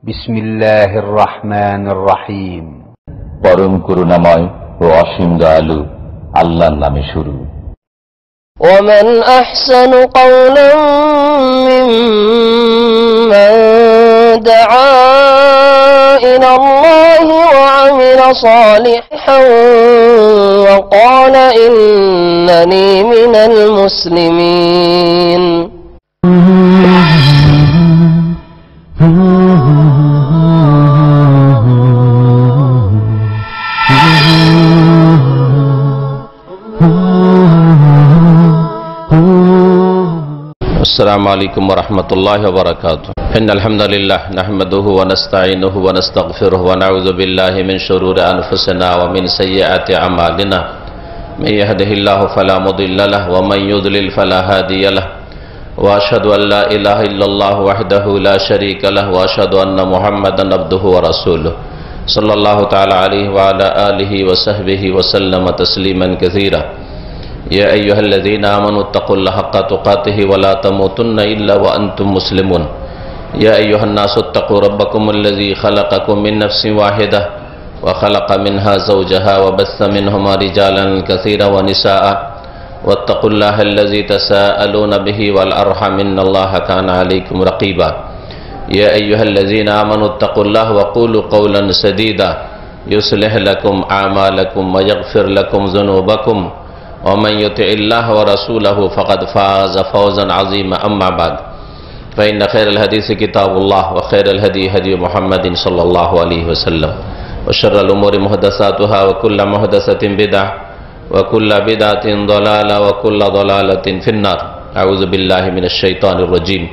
বিসমিল্লাহির রহমানির রহিম। পরম করুণাময় ও অসীম দয়ালু আল্লাহর নামে শুরু। ومن أحسن قولا ممن دعا إلى الله وعمل صالحا وقال إنني من المسلمين। السلام عليكم ورحمة الله وبركاته. إن الحمد لله نحمده ونستعينه ونستغفره ونعوذ بالله من شرور أنفسنا ومن سيئات أعمالنا. من يهده الله فلا مضل له ومن يضلل فلا هادي له. وأشهد أن لا إله إلا الله وحده لا شريك له وأشهد أن محمدا عبده ورسوله صلى الله تعالى عليه وعلى آله وصحبه وسلم تسليما كثيرا. يا أيها الذين آمنوا اتقوا الله حق تقاته ولا تموتن إلا وأنتم مسلمون. يا أيها الناس اتقوا ربكم الذي خلقكم من نفس واحدة وخلق منها زوجها وبث منهما رجالا كثيرا ونساء واتقوا الله الذي تساءلون به والأرحم إن الله كان عليكم رقيبا. يا أيها الذين آمنوا اتقوا الله وقولوا قولا سديدا يصلح لكم أعمالكم ويغفر لكم ذنوبكم ومن يطع الله ورسوله فقد فاز فوزا عظيما. أما بعد فإن خير الحديث كتاب الله وخير الهدي هدي محمد صلى الله عليه وسلم وشر الأمور محدثاتها وكل محدثة بدعة وكل بدعة ضلالة وكل ضلالة في النار. أعوذ بالله من الشيطان الرجيم.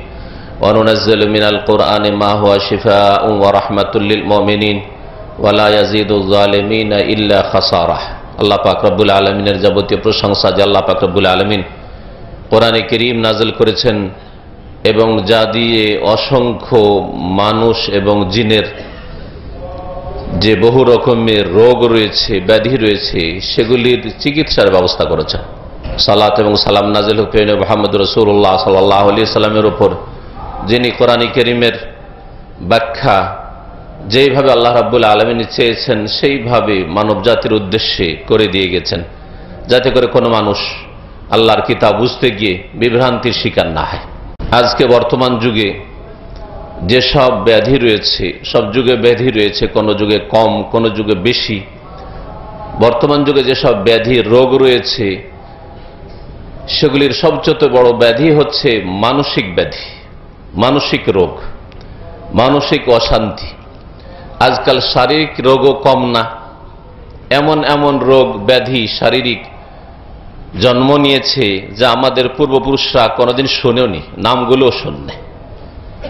وننزل من القرآن ما هو شفاء ورحمة للمؤمنين ولا يزيد الظالمين إلا خسارة. আল্লাহ পাক রব্বুল আলমিনের যাবতীয় প্রশংসা যে আল্লাহ পাক রব্বুল আলমিন কোরআনে কারীম নাযিল করেছেন এবং যা দিয়ে অসংখ্য মানুষ এবং জিনের যে বহু রকমের রোগ রয়েছে, ব্যাধি রয়েছে, সেগুলির চিকিৎসার ব্যবস্থা করেছেন। সালাত এবং সালাম নাযিল হোক প্রিয় মুহাম্মদ রাসূলুল্লাহ সাল্লাল্লাহু আলাইহি সাল্লামের উপর, যিনি কোরআনে কারীমের ব্যাখ্যা যেইভাবে আল্লাহ রাব্বুল আলামিন চেয়েছেন সেইভাবে মানব জাতির উদ্দেশ্যে করে দিয়ে গেছেন, যাতে করে কোনো মানুষ আল্লাহর কিতাব বুঝতে গিয়ে বিভ্রান্তির শিকার না হয়। আজকে বর্তমান যুগে যেসব ব্যাধি রয়েছে, সব যুগে ব্যাধি রয়েছে, কোনো যুগে কম, কোনো যুগে বেশি। বর্তমান যুগে যেসব ব্যাধি রোগ রয়েছে সেগুলির সবচেয়ে বড় ব্যাধি হচ্ছে মানসিক ব্যাধি, মানসিক রোগ, মানসিক অশান্তি। আজকাল শারীরিক রোগও কম না, এমন এমন রোগ ব্যাধি শারীরিক জন্ম নিয়েছে যা আমাদের পূর্বপুরুষরা কোনোদিন শোনেওনি, নামগুলোও শোনে।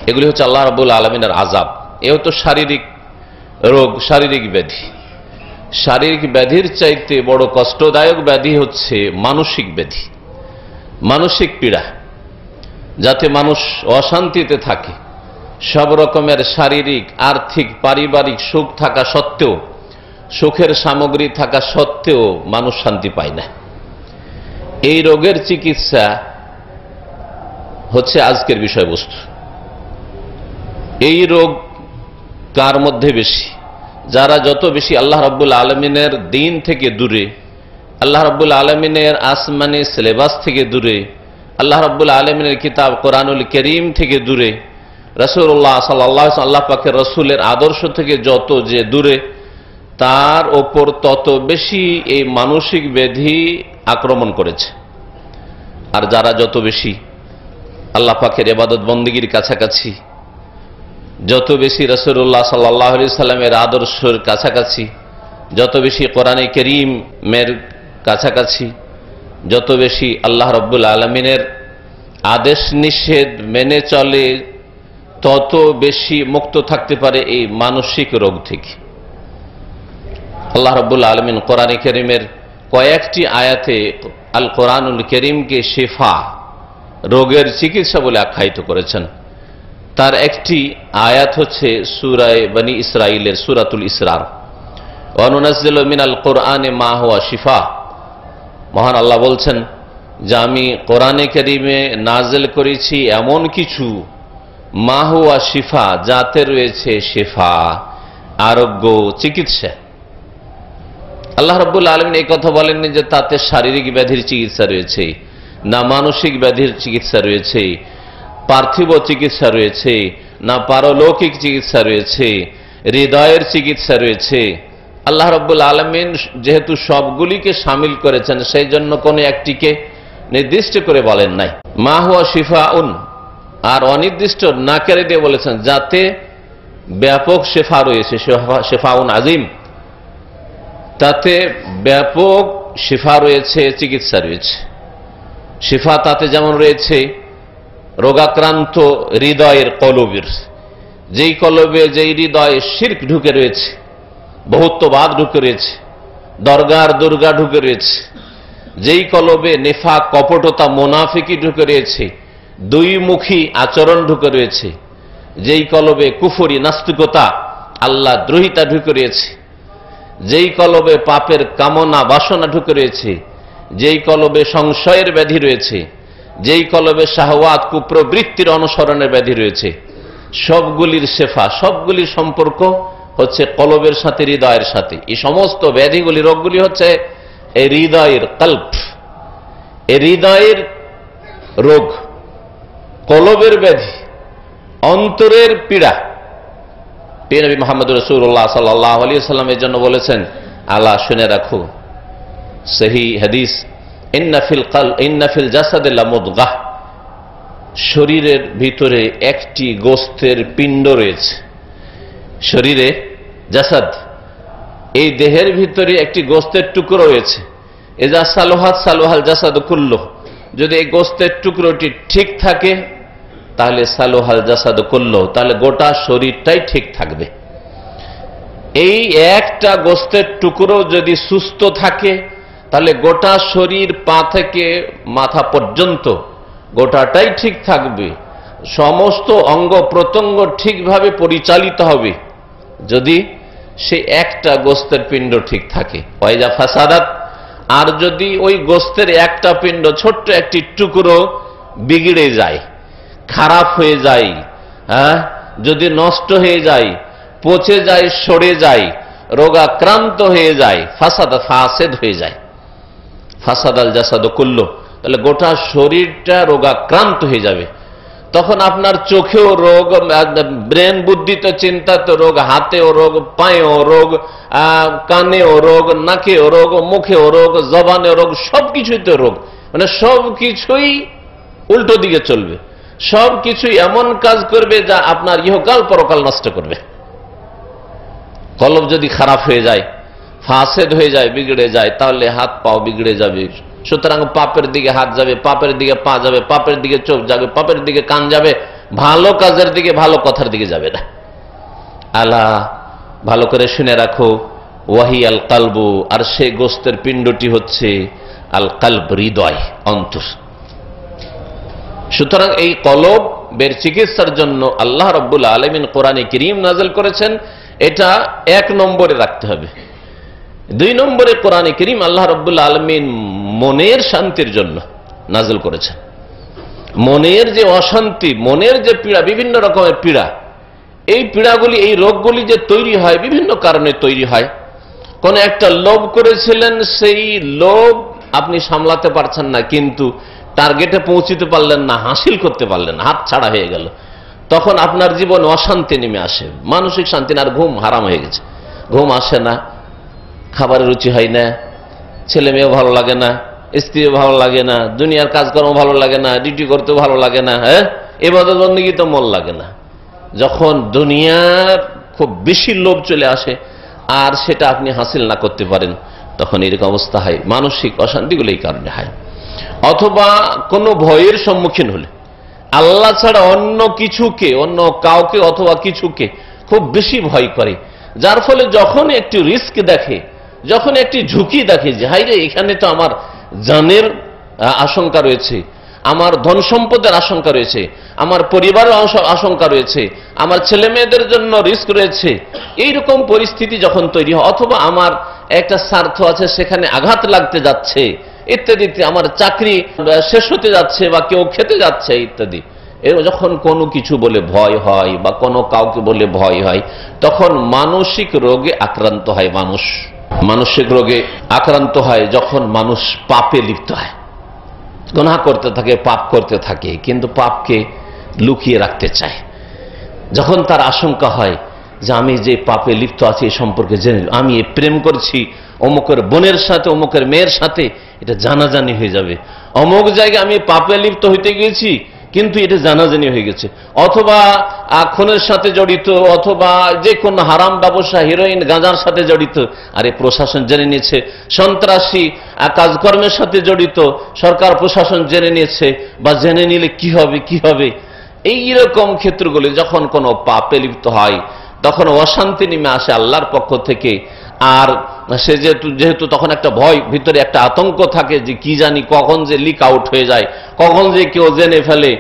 এগুলি হচ্ছে আল্লাহ রাব্বুল আলামিনের আযাব। এও তো শারীরিক রোগ, শারীরিক ব্যাধি। শারীরিক ব্যাধির চাইতে বড় কষ্টদায়ক ব্যাধি হচ্ছে মানসিক ব্যাধি, মানসিক পীড়া, যাতে মানুষ অশান্তিতে থাকে। সব রকমের শারীরিক, আর্থিক, পারিবারিক সুখ থাকা সত্ত্বেও, সুখের সামগ্রী থাকা সত্ত্বেও মানুষ শান্তি পায় না। এই রোগের চিকিৎসা হচ্ছে আজকের বিষয়বস্তু। এই রোগ কার মধ্যে বেশি? যারা যত বেশি আল্লাহ রাব্বুল আলামিনের দ্বীন থেকে দূরে, আল্লাহ রাব্বুল আলামিনের আসমানি সিলেবাস থেকে দূরে, আল্লাহ রাব্বুল আলামিনের কিতাব কোরআনুল কারীম থেকে দূরে, রাসূলুল্লাহ সাল্লাল্লাহু আলাইহি ওয়াসাল্লাম, আল্লাহ পাকের রাসূলের আদর্শ থেকে যত যে দূরে, তার ওপর তত বেশি এই মানসিক ব্যাধি আক্রমণ করেছে। আর যারা যত বেশি আল্লাহ পাকের ইবাদত বন্দেগীর কাছাকাছি, যত বেশি রাসূলুল্লাহ সাল্লাল্লাহু আলাইহি ওয়াসাল্লামের আদর্শের কাছাকাছি, যত বেশি কোরআনে কারীমের কাছাকাছি, যত বেশি আল্লাহ রাব্বুল আলামিনের আদেশ নিষেধ মেনে চলে, তত বেশি মুক্ত থাকতে পারে এই মানসিক রোগ থেকে। আল্লাহ রাব্বুল আলামিন কোরআনে কারীমের কয়েকটি আয়াতে আল কোরআনুল কারীমকে শিফা, রোগের চিকিৎসা বলে আখ্যায়িত করেছেন। তার একটি আয়াত হচ্ছে সূরা বনী ইসরাঈলের সূরাতুল ইসরার, ওয়া নুনাজ্জিলু মিনাল কোরআনি মা হুয়া শিফা। মহান আল্লাহ বলছেন যে আমি কোরআনে কারীমে নাযিল করেছি এমন কিছু মা হুয়া শিফা, যাতে রয়েছে শিফা, আরোগ্য, চিকিৎসা। আল্লাহ রাব্বুল আলামিন এই কথা বলেননি যে তাতে শারীরিক ব্যাধির চিকিৎসা রয়েছে, না মানসিক ব্যাধির চিকিৎসা রয়েছে, পার্থিব চিকিৎসা রয়েছে, না পারলৌকিক চিকিৎসা রয়েছে, হৃদয়ের চিকিৎসা রয়েছে। আল্লাহ রাব্বুল আলামিন যেহেতু সবগুলিকে শামিল করেছেন, সেই জন্য কোনো একটিকে নির্দিষ্ট করে বলেন নাই। মা হুয়া শিফাউন, আর অনির্দিষ্ট না করে দিয়ে বলেছেন যাতে ব্যাপক শেফা রয়েছে, শেফাউন আজিম, তাতে ব্যাপক শিফা রয়েছে, চিকিৎসা রয়েছে। শিফা তাতে যেমন রয়েছে রোগাক্রান্ত হৃদয়ের কলবের, যেই কলবে যেই হৃদয়ে শিরক ঢুকে রয়েছে, বহুত্ববাদ ঢুকে রয়েছে, দরগার দুর্গা ঢুকে রয়েছে, যেই কলবে নেফাক, কপটতা, মোনাফিকি ঢুকে রয়েছে, দুইমুখী আচরণ ঢুকে রয়েছে, যেই কলবে কুফরি, নাস্তিকতা, আল্লাহ দ্রোহিতা ঢুকে রয়েছে, যেই কলবে পাপের কামনা বাসনা ঢুকে রয়েছে, যেই কলবে সংশয়ের ব্যাধি রয়েছে, যেই কলবে শাহওয়াত, কুপ্রবৃত্তির অনুসরণের ব্যাধি রয়েছে, সবগুলির শেফা, সবগুলির সম্পর্ক হচ্ছে কলবের সাথে, হৃদয়ের সাথে। এই সমস্ত ব্যাধিগুলি, রোগগুলি হচ্ছে এই হৃদয়ের কল্প, এই হৃদয়ের রোগ, কলবের ব্যাধি, অন্তরের পীড়া। প্রিয় নবী মুহাম্মদ রাসূলুল্লাহ সাল্লাল্লাহু আলাইহি ওয়াসাল্লাম এর জন্য বলেছেন, আলা শুনে রাখো, সহি হাদিস, ইন্না ফিল জাসাদি লামুদগাহ, শরীরের ভিতরে একটি গোস্তের পিণ্ড রয়েছে। শরীরে জাসাদ, এই দেহের ভিতরে একটি গোস্তের টুকরো রয়েছে। এজা সালোহাত সালোহাল জাসাদ কুল্লুহ, যদি এই গোস্তের টুকরোটি ঠিক থাকে তাহলে সালোহাল জাসাদ কুল্লুহ, তাহলে গোটা শরীরটাই ঠিক থাকবে। এই একটা গোস্তের টুকরো যদি সুস্থ থাকে তাহলে গোটা শরীর, পা থেকে মাথা পর্যন্ত গোটাটাই ঠিক থাকবে, সমস্ত অঙ্গ প্রত্যঙ্গ ঠিকভাবে পরিচালিত হবে যদি সেই একটা গোস্তের পিণ্ড ঠিক থাকে। ওয়াইজা ফাসাদাত, আর যদি ওই গোস্তের একটা পিণ্ড, ছোট্ট একটি টুকরো বিগড়ে যায়, খারাপ হয়ে যায়, যদি নষ্ট হয়ে যায়, পচে যায়, সরে যায়, রোগাক্রান্ত হয়ে যায়, ফাসেদ হয়ে যায়, ফাসাদাল জাসাদ কুল্লু, তাহলে গোটা শরীরটা রোগাক্রান্ত হয়ে যাবে। তখন আপনার চোখেও রোগ, ব্রেন বুদ্ধিতে চিন্তাতে রোগ, হাতেও রোগ, পায়েও রোগ, কানেও রোগ, নাকেও রোগ, মুখেও রোগ, জবানেও রোগ, সবকিছুতে রোগ। মানে সবকিছুই উল্টো দিকে চলবে, সবকিছুই এমন কাজ করবে যা আপনার ইহকাল পরকাল নষ্ট করবে। কলব যদি খারাপ হয়ে যায়, ফাসেদ হয়ে যায়, বিগড়ে যায়, তাহলে হাত পাও বিগড়ে যাবে। সুতরাং পাপের দিকে হাত যাবে, পাপের দিকে পা যাবে, পাপের দিকে চোখ যাবে, পাপের দিকে কান যাবে, ভালো কাজের দিকে, ভালো কথার দিকে যাবে না। আলা, ভালো করে শুনে রাখো, ওয়াহি আল কালবু, আর সেই গোস্তের পিণ্ডটি হচ্ছে আল কালব, হৃদয়, অন্তর। সুতরাং এই কলবের চিকিৎসার জন্য আল্লাহ রাব্বুল আলামিন কোরআনে কারীম নাযিল করেছেন, এটা 1 নম্বরে রাখতে হবে। 2 নম্বরে কোরআনে কারীম আল্লাহ রাব্বুল আলামিন মনের শান্তির জন্য নাযিল করেছেন। মনের যে অশান্তি, মনের যে পীড়া, বিভিন্ন রকমের পীড়া, এই পীড়াগুলি, এই রোগগুলি যে তৈরি হয় বিভিন্ন কারণে তৈরি হয়। কোন একটা লোভ করেছিলেন, সেই লোভ আপনি সামলাতে পারছেন না, কিন্তু টার্গেটে পৌঁছতে পারলেন না, হাসিল করতে পারলেন না, হাত ছাড়া হয়ে গেল, তখন আপনার জীবনে অশান্তি নেমে আসে, মানসিক শান্তি না, আর ঘুম হারাম হয়ে গেছে, ঘুম আসে না, খাবারের রুচি হয় না, ছেলে মেয়েও ভালো লাগে না, স্ত্রীও ভালো লাগে না, দুনিয়ার কাজকর্ম ভালো লাগে না, ডিউটি করতেও ভালো লাগে না, ইবাদত বন্দেগী তো মন লাগে না। যখন দুনিয়ার খুব বেশি লোভ চলে আসে আর সেটা আপনি হাসিল না করতে পারেন, তখন এরকম অবস্থা হয়। মানসিক অশান্তিগুলো এই কারণে হয়। অথবা কোনো ভয়ের সম্মুখীন হলে, আল্লাহ ছাড়া অন্য কিছুকে, অন্য কাউকে অথবা কিছুকে খুব বেশি ভয় করে, যার ফলে যখন একটি রিস্ক দেখে, যখন একটি ঝুঁকি দেখে যে হাইরে এখানে তো আমার জানের আশঙ্কা রয়েছে, আমার ধন সম্পদের আশঙ্কা রয়েছে, আমার পরিবারের আশঙ্কা রয়েছে, আমার ছেলে মেয়েদের জন্য রিস্ক রয়েছে, এইরকম পরিস্থিতি যখন তৈরি হয়, অথবা আমার একটা স্বার্থ আছে সেখানে আঘাত লাগতে যাচ্ছে ইত্যাদি, আমার চাকরি শেষ হতে যাচ্ছে বা কেউ খেতে যাচ্ছে ইত্যাদি, যখন কোনো কিছু বলে ভয় হয় বা কোনো কাউকে বলে ভয় হয়, তখন মানসিক রোগে আক্রান্ত হয় মানুষ। মানসিক রোগে আক্রান্ত হয় যখন মানুষ পাপে লিপ্ত হয়, গুনাহ করতে থাকে, পাপ করতে থাকে, কিন্তু পাপকে লুকিয়ে রাখতে চায়। যখন তার আশঙ্কা হয় যে আমি যে পাপে লিপ্ত আছি এই সম্পর্কে জেনে, আমি প্রেম করছি অমুকের বোনের সাথে, অমুকের মেয়ের সাথে, এটা জানাজানি হয়ে যাবে। অমুক জায়গায় আমি পাপে লিপ্ত হইতে গিয়েছি, কিন্তু এটা জানাজানি হয়ে গেছে। অথবা খুনের সাথে জড়িত, অথবা যে কোনো হারাম ব্যবসা, হেরোইন, গাঁজার সাথে জড়িত, আরে প্রশাসন জেনে নিয়েছে। সন্ত্রাসী কাজকর্মের সাথে জড়িত, সরকার প্রশাসন জেনে নিয়েছে, বা জেনে নিলে কি হবে কি হবে। এইরকম ক্ষেত্রগুলি যখন কোনো পাপে লিপ্ত হয়, তখন অশান্তি নেমে আসে আল্লাহর পক্ষ থেকে। আর সে যেহেতু তখন একটা ভয়, ভিতরে একটা আতঙ্ক থাকে যে কি জানি কখন যে লিক আউট হয়ে যায়, কখন যে কেউ জেনে ফেলে,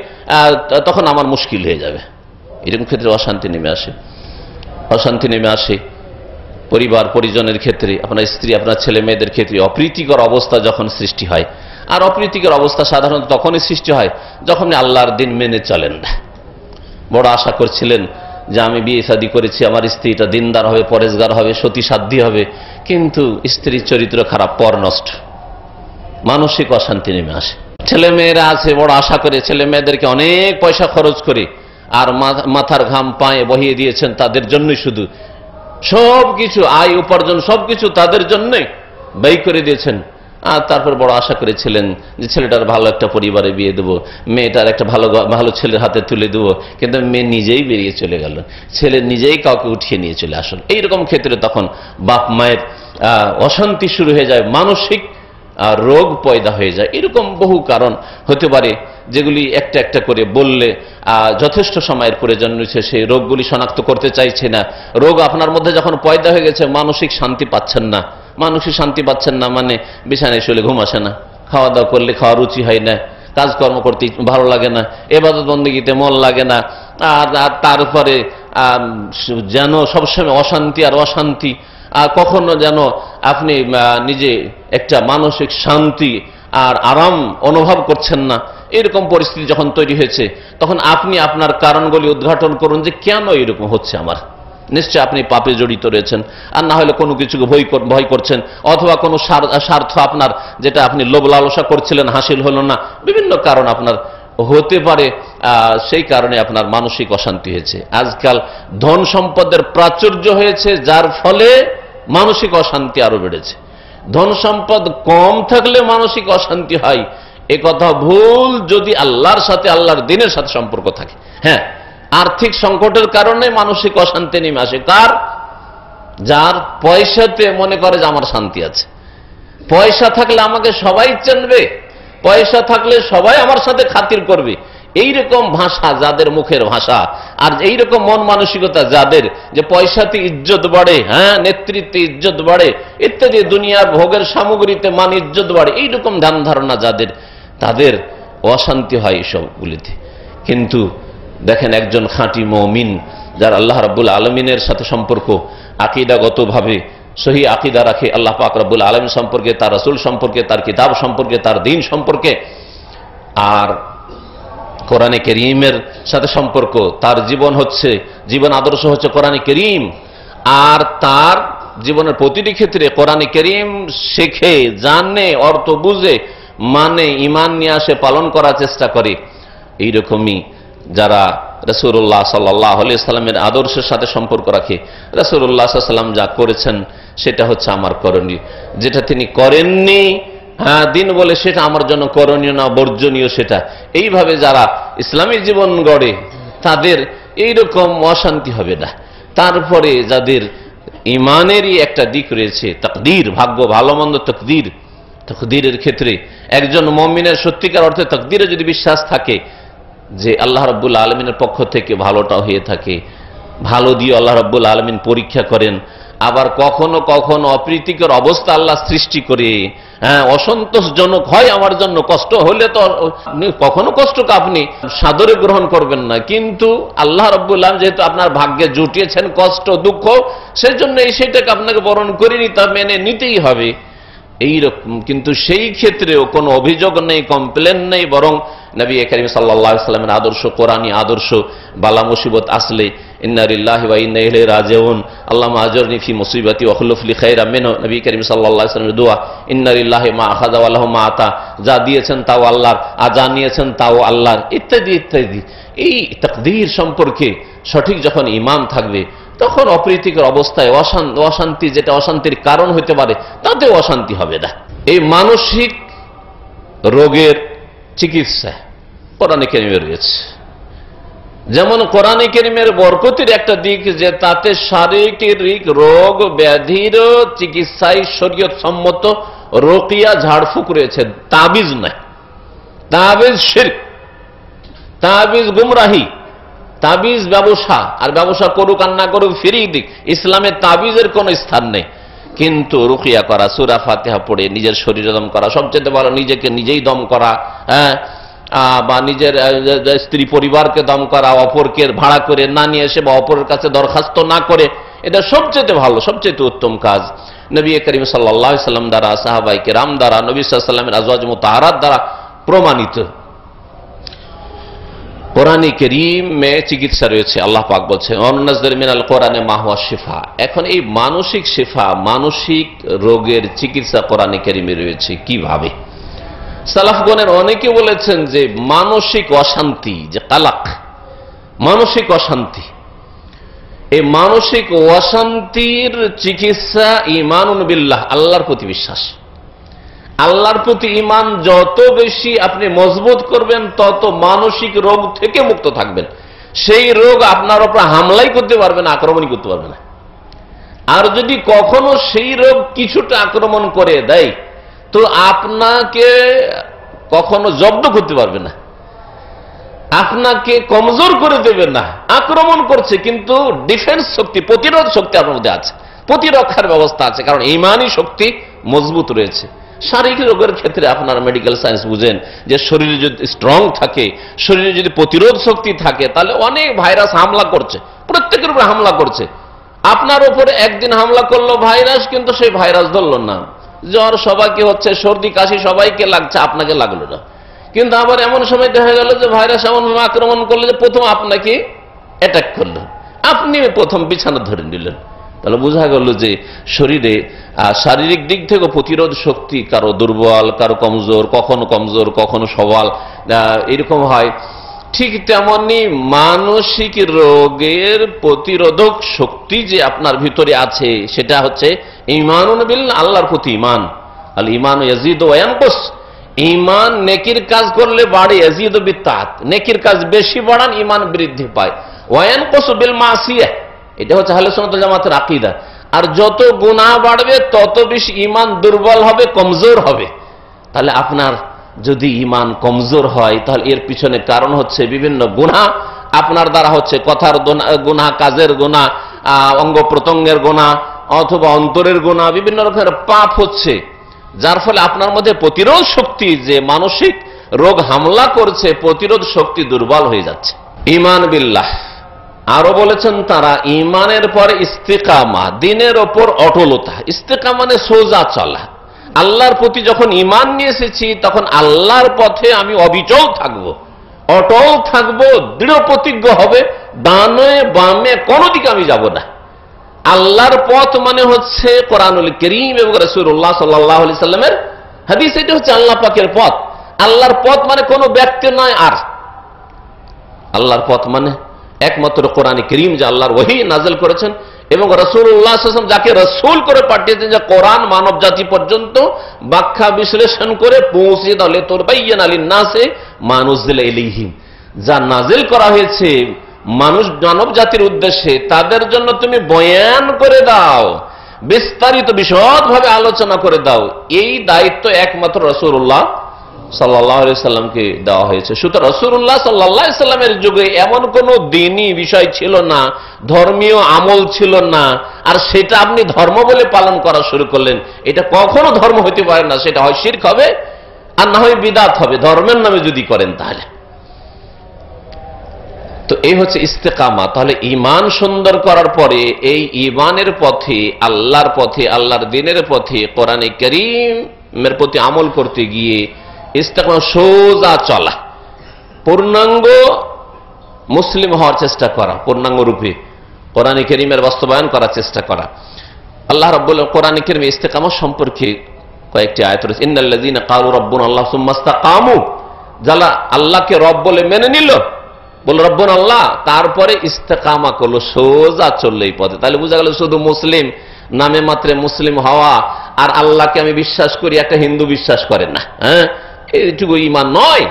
তখন আমার মুশকিল হয়ে যাবে। এরকম ক্ষেত্রে অশান্তি নেমে আসে। অশান্তি নেমে আসে পরিবার পরিজনের ক্ষেত্রে, আপনার স্ত্রী, আপনার ছেলে মেয়েদের ক্ষেত্রে অপ্রীতিকর অবস্থা যখন সৃষ্টি হয়। আর অপ্রীতিকর অবস্থা সাধারণত তখনই সৃষ্টি হয় যখন আল্লাহর দিন মেনে চলেন না। বড় আশা করছিলেন যে আমি বিয়ে শাদী করেছি, আমার স্ত্রীটা দিনদার হবে, পরেজগার হবে, সতী সাধ্যী হবে, কিন্তু স্ত্রীর চরিত্র খারাপ, পর নষ্ট, মানসিক অশান্তি নেমে আসে। ছেলে মেয়েরা আছে, বড় আশা করে ছেলে মেয়েদেরকে অনেক পয়সা খরচ করে আর মাথার ঘাম পায়ে বহিয়ে দিয়েছেন তাদের জন্যই, শুধু সবকিছু আয় উপার্জন সবকিছু তাদের জন্যই ব্যয় করে দিয়েছেন। আর তারপর বড় আশা করেছিলেন যে ছেলেটার ভালো একটা পরিবারে বিয়ে দেবো, মেয়েটার একটা ভালো ছেলের হাতে তুলে দেবো, কিন্তু মেয়ে নিজেই বেরিয়ে চলে গেল, ছেলে নিজেই কাউকে উঠিয়ে নিয়ে চলে আসল। এইরকম ক্ষেত্রে তখন বাপ মায়ের অশান্তি শুরু হয়ে যায়, মানসিক রোগ পয়দা হয়ে যায়। এরকম বহু কারণ হতে পারে যেগুলি একটা একটা করে বললে যথেষ্ট সময়ের প্রয়োজন রয়েছে। সেই রোগগুলি শনাক্ত করতে চাইছে না। রোগ আপনার মধ্যে যখন পয়দা হয়ে গেছে, মানসিক শান্তি পাচ্ছেন না। মানসিক শান্তি পাচ্ছেন না মানে বিছানায় শুলে ঘুম আসে না, খাওয়া দাওয়া করলে খাওয়া রুচি হয় না, কাজকর্ম করতে ভালো লাগে না, ইবাদত বন্দেগীতে মন লাগে না। আর তারপরে যেন সবসময় অশান্তি আর অশান্তি, আর কখনো যেন আপনি নিজে একটা মানসিক শান্তি আর আরাম অনুভব করছেন না। এরকম পরিস্থিতি যখন তৈরি হয়েছে, তখন আপনি আপনার কারণগুলি উদ্ঘাটন করুন যে কেন এরকম হচ্ছে আমার। নিশ্চয় আপনি পাপে জড়িত রয়েছেন, আর না হলে কোনো কিছুকে ভয় করছেন, অথবা কোনো স্বার্থ আপনার, যেটা আপনি লোভ লালসা করছিলেন, হাসিল হলো না। বিভিন্ন কারণ আপনার হতে পারে, সেই কারণে আপনার মানসিক অশান্তি হয়েছে। আজকাল ধন সম্পদের প্রাচুর্য হয়েছে, যার ফলে মানসিক অশান্তি আরো বেড়েছে। ধন সম্পদ কম থাকলে মানসিক অশান্তি হয়, এ কথা ভুল যদি আল্লাহর সাথে, আল্লাহর দিনের সাথে সম্পর্ক থাকে। হ্যাঁ, আর্থিক সংকটের কারণে মানসিক অশান্তি নেমে আসে কার? যার পয়সাতে মনে করে যে আমার শান্তি আছে, পয়সা থাকলে আমাকে সবাই চিনবে, পয়সা থাকলে সবাই আমার সাথে খাতির করবে। এইরকম ভাষা যাদের মুখের ভাষা, আর এইরকম মন মানসিকতা যাদের, যে পয়সাতে ইজ্জত বাড়ে, হ্যাঁ, নেতৃত্বে ইজ্জত বাড়ে, ইত্যাদি দুনিয়ার ভোগের সামগ্রীতে মান ইজ্জত বাড়ে, এইরকম ধ্যান ধারণা যাদের, তাদের অশান্তি হয় এইসবগুলিতে। কিন্তু দেখেন, একজন খাঁটি মুমিন, যার আল্লাহ রাব্বুল আলামিনের সাথে সম্পর্ক, আকীদাগতভাবে সহি আকীদা রাখে আল্লাহ পাক রাব্বুল আলামিন সম্পর্কে, তার রাসূল সম্পর্কে, তার কিতাব সম্পর্কে, তার দ্বীন সম্পর্কে, আর কোরআনে কারীমের সাথে সম্পর্ক, তার জীবন আদর্শ হচ্ছে কোরআনে কারীম, আর তার জীবনের প্রতিটি ক্ষেত্রে কোরআনে কারীম শেখে, জানে, অর্থ বুঝে, মানে ঈমান নিয়ে আসে, পালন করার চেষ্টা করে। এইরকমই যারা রাসূলুল্লাহ সাল্লাল্লাহু আলাইহি সাল্লামের আদর্শের সাথে সম্পর্ক রাখে, রাসূলুল্লাহ সাল্লাল্লাহু আলাইহি সাল্লাম যা করেছেন সেটা হচ্ছে আমার করণীয়, যেটা তিনি করেননি, হ্যাঁ, দিন বলে সেটা আমার জন্য করণীয় না, বর্জনীয় সেটা। এইভাবে যারা ইসলামী জীবন গড়ে, তাদের এইরকম অশান্তি হবে না। তারপরে যাদের ইমানেরই একটা দিক রয়েছে, তাকদীর, ভাগ্য, ভালো মন্দ, তাকদীরের ক্ষেত্রে একজন মুমিনের সত্যিকার অর্থে তাকদীরে যদি বিশ্বাস থাকে, যে আল্লাহ রাব্বুল আলামিনের পক্ষ থেকে ভালোটা হয়ে থাকে, ভালো দিয়ে আল্লাহ রাব্বুল আলামিন পরীক্ষা করেন, আবার কখনো কখনো অপ্রীতিকর অবস্থা আল্লাহ সৃষ্টি করে, হ্যাঁ, অসন্তোষজনক হয় আমার জন্য, কষ্ট হলে তো কখনো কষ্টকে আপনি সাদরে গ্রহণ করবেন না, কিন্তু আল্লাহ রাব্বুল আলামিন যেহেতু আপনার ভাগ্যে জুটিয়েছেন কষ্ট দুঃখ, সেজন্য সেটাকে আপনাকে বরণ করে নিতে, মেনে নিতেই হবে। এইরকম, কিন্তু সেই ক্ষেত্রেও কোনো অভিযোগ নেই, কমপ্লেন নেই, বরং নবী করিম সাল্লাল্লাহু আলাইহি ওয়াসাল্লামের আদর্শ, কোরআনী আদর্শ, বালা মুসিবত আসলে ইন্না লিল্লাহি ওয়া ইন্না ইলাইহি রাজিউন, আল্লাহুম্মা আজরনি ফি মুসিবাতি ওয়া খুলুফ লি খায়রাম মিনহু, নবী করিম সাল্লাল্লাহু আলাইহি ওয়াসাল্লামের দোয়া, ইন্না লিল্লাহি মা আখাযা ওয়া লাহু মা আতা, যা দিয়েছেন তাও আল্লাহর, আর যা নিয়েছেন তাও আল্লাহর, ইত্যাদি ইত্যাদি। এই তাকদীর সম্পর্কে সঠিক যখন ঈমান থাকবে, তখন অপ্রীতিকর অবস্থায় অশান্তি, যেটা অশান্তির কারণ হতে পারে, তাতেও অশান্তি হবে না। এই মানসিক রোগের চিকিৎসা কোরআনে কারিমে রয়েছে। যেমন কোরআনে কারিমের বরকতের একটা দিক যে তাতে শারীরিক রোগ ব্যাধির চিকিৎসায় শরীয়ত সম্মত রুকিয়া ঝাড়ফুঁক রয়েছে। তাবিজ নাই, তাবিজ শিরক, তাবিজ গুমরাহি, তাবিজ ব্যবসা, আর ব্যবসা করুক আর না করুক ফিরিয়ে দিক, ইসলামে তাবিজের কোন স্থান নেই। কিন্তু রুকিয়া করা, সূরা ফাতিহা পড়ে নিজের শরীরে দম করা, সবচেয়ে ভালো নিজেকে নিজেই দম করা, হ্যাঁ, বা নিজের স্ত্রী পরিবারকে দম করা, অপরকে ভাড়া করে না নিয়ে এসে বা অপরের কাছে দরখাস্ত না করে, এটা সবচেয়ে ভালো, সবচেয়ে উত্তম কাজ। নবী করিম সাল্লাল্লাহু আলাইহি ওয়াসাল্লাম দ্বারা, সাহাবায়ে কেরাম দ্বারা, নবী সাল্লাল্লাহু আলাইহি ওয়াসাল্লামের আজওয়াজ মুতাহহারাত দ্বারা প্রমাণিত। কোরআনে কারীমে চিকিৎসা রয়েছে। আল্লাহ পাক বলছেন ওয়ানুনাজ্জিলু মিনাল কোরআনি মা হুয়া শিফা। এখন এই মানসিক শিফা, মানসিক রোগের চিকিৎসা কোরআনে কারীমে রয়েছে কিভাবে? সালাফগণের অনেকে বলেছেন যে মানসিক অশান্তি, যে কালাক, মানসিক অশান্তি, এই মানসিক অশান্তির চিকিৎসা ঈমানুন বিল্লাহ, আল্লাহর প্রতি বিশ্বাস। আল্লাহর প্রতি ঈমান যত বেশি আপনি মজবুত করবেন, তত মানসিক রোগ থেকে মুক্ত থাকবেন। সেই রোগ আপনার উপর হামলাই করতে পারবে না, আক্রমণই করতে পারবে না। আর যদি কখনো সেই রোগ কিছুটা আক্রমণ করে দেয়, তো আপনাকে কখনো জব্দ করতে পারবে না, আপনাকে কমজোর করে দেবে না। আক্রমণ করছে কিন্তু ডিফেন্স শক্তি, প্রতিরোধ শক্তি আপনার মধ্যে আছে, প্রতিরক্ষার ব্যবস্থা আছে, কারণ ঈমানী শক্তি মজবুত রয়েছে। শারীরিক রোগের ক্ষেত্রে আপনারা মেডিকেল সায়েন্স বুঝেন যে শরীরে যদি স্ট্রং থাকে, শরীরে যদি প্রতিরোধ শক্তি থাকে, তাহলে অনেক ভাইরাস হামলা করছে, প্রত্যেকের উপর হামলা করছে। আপনার উপরে একদিন হামলা করলো ভাইরাস, কিন্তু সেই ভাইরাস ধরল না। জ্বর সবাইকে হচ্ছে, সর্দি কাশি সবাইকে লাগছে, আপনাকে লাগলো না। কিন্তু আবার এমন সময় দেখা গেল যে ভাইরাস এমনভাবে আক্রমণ করলো যে প্রথম আপনাকে অ্যাটাক করলো, আপনি প্রথম বিছানা ধরে নিলেন। তাহলে বোঝা গেল যে শরীরে শারীরিক দিক থেকে প্রতিরোধ শক্তি কারো দুর্বল, কারো কমজোর, কখনো সবল, এরকম হয়। ঠিক তেমনি মানসিক রোগের প্রতিরোধক শক্তি যে আপনার ভিতরে আছে, সেটা হচ্ছে ঈমানুন বিল্লাহ, আল্লাহর প্রতি ঈমান। আল ঈমানু ইয়াজিদু ওয়া ইয়ানকুস। ঈমান নেকির কাজ করলে বাড়ে, ইয়াজিদু বিত্তাআত, নেকির কাজ বেশি বাড়ান ঈমান বৃদ্ধি পায়। ওয়া ইয়ানকুসু বিল মাসিয়াহ, এটা হচ্ছে আহলে সুন্নাত ওয়াল জামাতের আকীদা। আর যত গুনাহ বাড়বে তত বেশি ঈমান দুর্বল হবে, কমজোর হবে। তাহলে আপনার যদি ঈমান কমজোর হয়, তাহলে এর পিছনে কারণ হচ্ছে বিভিন্ন গুনাহ আপনার দ্বারা হচ্ছে, কথার গুনাহ, কাজের গুনাহ, অঙ্গ প্রত্যঙ্গের গুনাহ, অথবা অন্তরের গুনাহ, বিভিন্ন রকমের পাপ হচ্ছে, যার ফলে আপনার মধ্যে প্রতিরোধ শক্তি, যে মানসিক রোগ হামলা করছে, প্রতিরোধ শক্তি দুর্বল হয়ে যাচ্ছে। ঈমান বিল্লাহ। আরো বলেছেন তারা, ঈমানের পরে ইস্তিকামা, দিনের ওপর অটলতা। ইস্তিকামা মানে সোজা চলা। আল্লাহর প্রতি যখন ঈমান নিয়ে এসেছি, তখন আল্লাহর পথে আমি অবিচল থাকবো, অটল থাকবো, দৃঢ় প্রতিজ্ঞ হবে, ডানে বামে কোনো দিকে আমি যাব না। আল্লাহর পথ মানে হচ্ছে কোরআনুল কারীম এবং রাসূলুল্লাহ সাল্লাল্লাহু আলাইহি সাল্লামের হাদিস। এটা হচ্ছে আল্লাহ পাকের পথ। আল্লাহর পথ মানে কোনো ব্যক্তি নয়। আর আল্লাহর পথ মানে একমাত্র কোরআনে কারীম, যে আল্লাহর ওহী নাযিল করেছেন, এবং রাসূলুল্লাহ সাল্লাল্লাহু আলাইহি ওয়াসাল্লাম যাকে রাসূল করে পাঠিয়েছেন, যে কোরআন মানব জাতি পর্যন্ত ব্যাখ্যা বিশ্লেষণ করে পৌঁছে দাও, লিতুবাইয়িনা লিন-নাসি মা নুযিলা ইলাইহিম, যা নাযিল করা হয়েছে মানব জাতির উদ্দেশ্যে, তাদের জন্য তুমি বয়ান করে দাও, বিস্তারিত বিশদভাবে আলোচনা করে দাও। এই দায়িত্ব একমাত্র রাসূলুল্লাহ সাল্লাল্লাহু আলাইহি সাল্লামকে দেওয়া হয়েছে। সুতরাং রাসূলুল্লাহ সাল্লাল্লাহু আলাইহি সাল্লামের যুগে এমন কোন দ্বীনি বিষয় ছিল না, ধর্মীয় আমল ছিল না, আর সেটা আপনি ধর্ম বলে পালন করা শুরু করলেন, এটা কখনো ধর্ম হতে পারে না। সেটা হয় শিরক হবে, আর না হয় বিদআত হবে, ধর্মের নামে যদি করেন তাহলে। তো এই হচ্ছে ইস্তেকামা। তাহলে ঈমান সুন্দর করার পরে এই ঈমানের পথে, আল্লাহর পথে, আল্লাহর দ্বীনের পথে, কোরআনে কারীমের প্রতি আমল করতে গিয়ে ইস্তেকামা, সোজা চলা, পূর্ণাঙ্গ মুসলিম হওয়ার চেষ্টা করা, পূর্ণাঙ্গ রূপে কোরআন কারীমের বাস্তবায়ন করার চেষ্টা করা। আল্লাহ রাব্বুল কোরআন কারীমে ইস্তেকামত সম্পর্কে কয়েকটি আয়াত রয়েছে। ইন্নাল্লাযীনা ক্বালু রাব্বুনা আল্লাহ সুম্মা ইসতাকামু, যারা আল্লাহকে রব বলে মেনে নিল, বলে রব্বুনা আল্লাহ, তারপরে ইস্তেকামা করলো, সোজা চললো এই পথে। তাহলে বোঝা গেল শুধু মুসলিম নামে মাত্রে মুসলিম হওয়া আর আল্লাহকে আমি বিশ্বাস করি একটা হিন্দু বিশ্বাস করে না, হ্যাঁ, এইটুকু ঈমান নয়,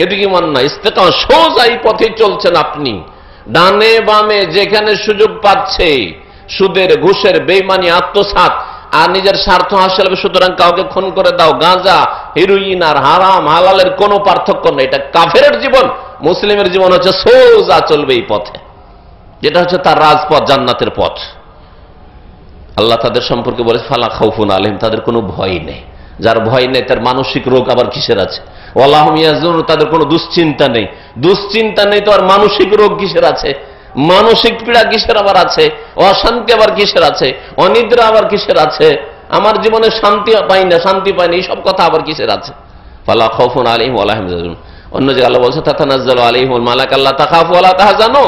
এটুকু ঈমান নয়। ইস্তেকামা সোজা এই পথে চলছেন আপনি, ডানে বামে যেখানে সুযোগ পাচ্ছে সুদের, ঘুষের, বেঈমানি, আত্মসাৎ আর নিজের স্বার্থ হাসিল হবে, সুতরাং কাউকে খুন করে দাও। গাঁজা, হেরোইন আর হারাম হালালের কোনো পার্থক্য নেই। এটা কাফেরের জীবন, মুসলিমের জীবন হচ্ছে সোজা চলবে এই পথে, যেটা হচ্ছে তার রাজপথ, জান্নাতের পথ। আল্লাহ তাদের সম্পর্কে বলেছে ফালা খাউফুন আলাইহিম, তাদের কোনো ভয় নেই। যার ভয় নেই তার মানসিক রোগ আবার কিসের আছে? ওয়ালা হুম ইয়াহজানুন, তাদের কোনো দুশ্চিন্তা নেই। দুশ্চিন্তা নেই তো আর মানসিক রোগ কিসের আছে? মানসিক পীড়া কিসের আবার আছে? অশান্তি আবার কিসের আছে? অনিদ্রা আবার কিসের আছে? আমার জীবনে শান্তি পাই না, শান্তি পাই না, এইসব কথা আবার কিসের আছে? ফালা খাউফুন আলাইহিম ওয়ালা হুম ইয়াহজানুন। অন্য জায়গায় আল্লাহ বলছে তাতানাজ্জালু আলাইহিমুল মালায়েকা আল্লা তাখাফু ওয়ালা তাহজানু,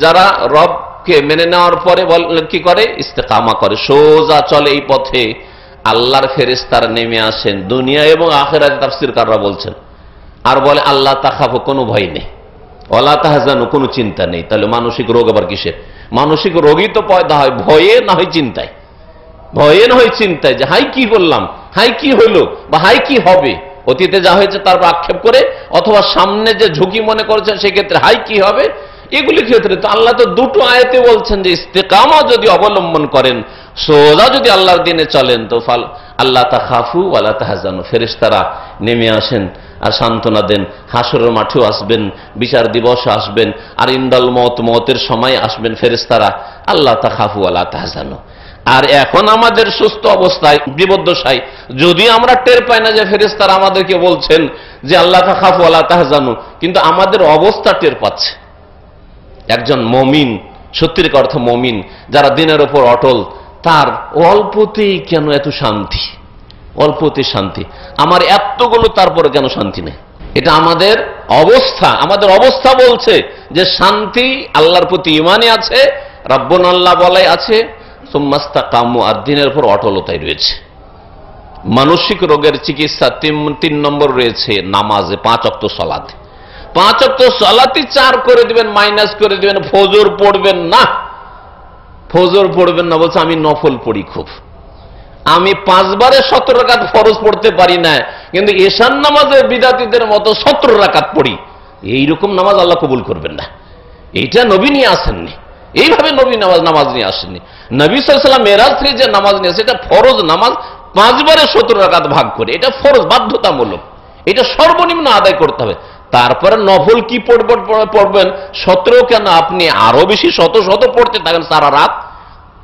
যারা রবকে মেনে নেওয়ার পরে কি করে? ইস্তেকামা করে, সোজা চলে এই পথে। আল্লাহর ফেরেশতারা নেমে আসেন দুনিয়া এবং আখিরাতে, তাফসীরকাররা বলছেন, আর বলে আল্লাহ তাখাফু, কোনো ভয় নেই, ওয়ালা তাহজানু, কোনো চিন্তা নেই। তাহলে মানসিক রোগ আবার কিসের? মানসিক রোগই তো পয়দা হয় ভয়ে, না হয় চিন্তায়। ভয়ে না হয় চিন্তায়, যে হাই কি করলাম, হাই কি হইলো, বা হাই কি হবে, অতীতে যা হয়েছে তারপর আক্ষেপ করে, অথবা সামনে যে ঝুঁকি মনে করেছেন সেক্ষেত্রে হাই কি হবে, এগুলি ক্ষেত্রে তো আল্লাহ তো দুটো আয়াতে বলছেন যে ইস্তেকামা যদি অবলম্বন করেন, সোজা যদি আল্লাহর দিনে চলেন, তো আল্লাহ তাখাফু ওয়ালা তাহজানু, ফেরেশতারা নেমে আসেন আর সান্ত্বনা দেন। হাসরের মাঠেও আসবেন, বিচার দিবস আসবেন, আর ইন্দাল মওত, মওতের সময় আসবেন ফেরেশতারা। আল্লাহ তাখাফু ওয়ালা তাহজানু। আর এখন আমাদের সুস্থ অবস্থায়, বিপদ্দশায়, যদি আমরা টের পাই না যে ফেরেশতারা আমাদেরকে বলছেন যে আল্লাহ তাখাফু ওয়ালা তাহজানু, কিন্তু আমাদের অবস্থা টের পাচ্ছে। একজন মুমিন, সত্যিকার অর্থ মুমিন, যারা দিনের উপর অটল, তার অল্পতেই কেন এত শান্তি, অল্পতে শান্তি, আমার এতগুলো তারপরে কেন শান্তি নেই? এটা আমাদের অবস্থা, আমাদের অবস্থা বলছে যে শান্তি আল্লাহর প্রতি ঈমানে আছে, রাব্বুনা আল্লাহ বলাই আছে, সুম্মাস্তাকামু, আর দিনের উপর অটলতাই রয়েছে। মানসিক রোগের চিকিৎসা 3 নম্বর রয়েছে নামাজে, 5 ওয়াক্ত সালাত। 5 ওয়াক্ত সালাতই 4 করে দিবেন, মাইনাস করে দিবেন। ফজর পড়বেন না, ফজর পড়বেন না, বলছে আমি নফল পড়ি খুব, আমি 5 বারে 17 রাকাত ফরজ পড়তে পারি না, কিন্তু এশার নামাজে বিদাতীদের মতো 17 রাকাত পড়ি। এইরকম নামাজ আল্লাহ কবুল করবেন না। এইটা নবী নিয়ে আসেননি, এইভাবে নবী নামাজ নিয়ে আসেননি। নবী সাল্লাল্লাহু আলাইহি ওয়াসাল্লাম মেরাজ থেকে যে নামাজ নিয়ে আসে, এটা ফরজ নামাজ, 5 বারে 17 রাকাত ভাগ করে, এটা ফরজ, বাধ্যতামূলক, এটা সর্বনিম্ন আদায় করতে হবে। তারপরে নফল কি পড়বেন 17 কেন, আপনি আরো বেশি শত শত পড়তে থাকেন সারা রাত।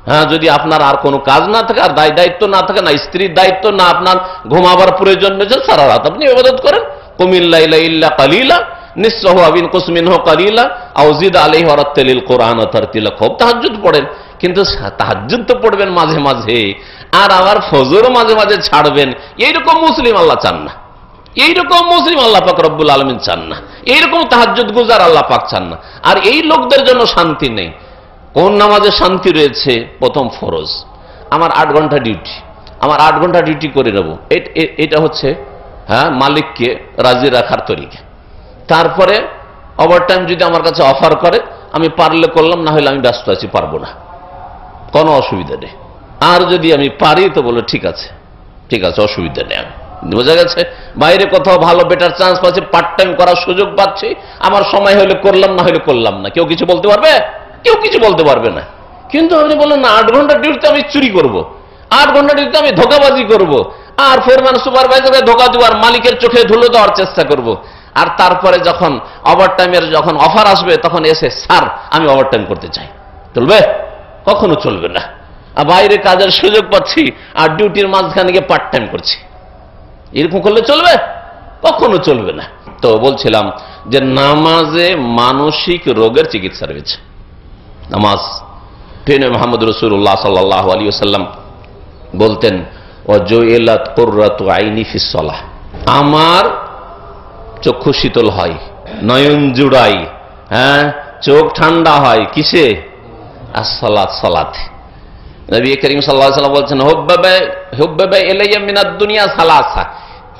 হ্যাঁ, যদি আপনার আর কোনো কাজ না থাকে, আর দায়িত্ব না থাকে, না স্ত্রীর দায়িত্ব, না আপনার ঘুমাবার প্রয়োজন রয়েছে, সারা রাত আপনি ইবাদত করেন। কুমিল লাইলা ইল্লা কালিলা নিসফাহু আও ইনকুস মিনহু কালিলা আও জিদ আলাইহি ওয়া রাত্তিলিল কুরআন তারতিলা। খুব তাহাজ্জুদ পড়েন, কিন্তু তাহাজ্জুদ তো পড়বেন মাঝে মাঝে, আর আবার ফজরও মাঝে মাঝে ছাড়বেন। এইরকম মুসলিম আল্লাহ চান না, এইরকম মুসলিম আল্লাহ পাক রব্বুল আলামিন চান না, এইরকম তাহাজ্জুদ গুজার আল্লাহ পাক চান না। আর এই লোকদের জন্য শান্তি নেই। কোন নামাজে শান্তি রয়েছে? প্রথম ফরজ, আমার 8 ঘন্টা ডিউটি, আমার 8 ঘন্টা ডিউটি করে নেব, এটা হচ্ছে হ্যাঁ মালিককে রাজি রাখার তরিকা। তারপরে ওভারটাইম যদি আমার কাছে অফার করে, আমি পারলে করলাম, না হলে আমি ব্যস্ত আছি, পারবো না, কোনো অসুবিধা নেই। আর যদি আমি পারি তো বলো ঠিক আছে, ঠিক আছে, অসুবিধা নেই। বোঝা গেছে? বাইরে কোথাও ভালো বেটার চান্স পাচ্ছি, পার্ট টাইম করার সুযোগ পাচ্ছি, আমার সময় হলে করলাম, না হলে করলাম না। কেউ কিছু বলতে পারবে? কেউ কিছু বলতে পারবে না। কিন্তু আপনি বললেন না, 8 ঘন্টা ডিউটিতে আমি চুরি করব, 8 ঘন্টা ডিউটিতে আমি ধোকাবাজি করব, আর ফোরম্যান সুপারভাইজারকে ধোকা দেব, আর মালিকের চোখে ধুলো দেওয়ার চেষ্টা করব। আর তারপরে যখন ওভারটাইমের যখন অফার আসবে, তখন এসে স্যার আমি ওভারটাইম করতে চাই, চলবে? কখনো চলবে না। আর বাইরে কাজের সুযোগ পাচ্ছি, আর ডিউটির মাঝখানে গিয়ে পার্ট টাইম করছি, এরকম করলে চলবে? কখনো চলবে না। তো বলছিলাম যে নামাজে মানসিক রোগের চিকিৎসা রয়েছে। নামাজ, প্রিয় মুহাম্মদ রাসূলুল্লাহ সাল্লাল্লাহু আলাইহি ওয়াসাল্লাম বলতেন, ওয়াজুইলাত কুররাতু আইনি ফিস সালাহ, আমার চক্ষু শীতল হয় নয়ন জুড়াই, হ্যাঁ, চোখ ঠান্ডা হয় কিসে? আসসালাত, সালাতে। নবী করিম সাল্লাল্লাহু আলাইহি ওয়াসাল্লাম বলছেন হুব্বাবা ইলাইয়া মিনাদ দুনিয়া সালাসা,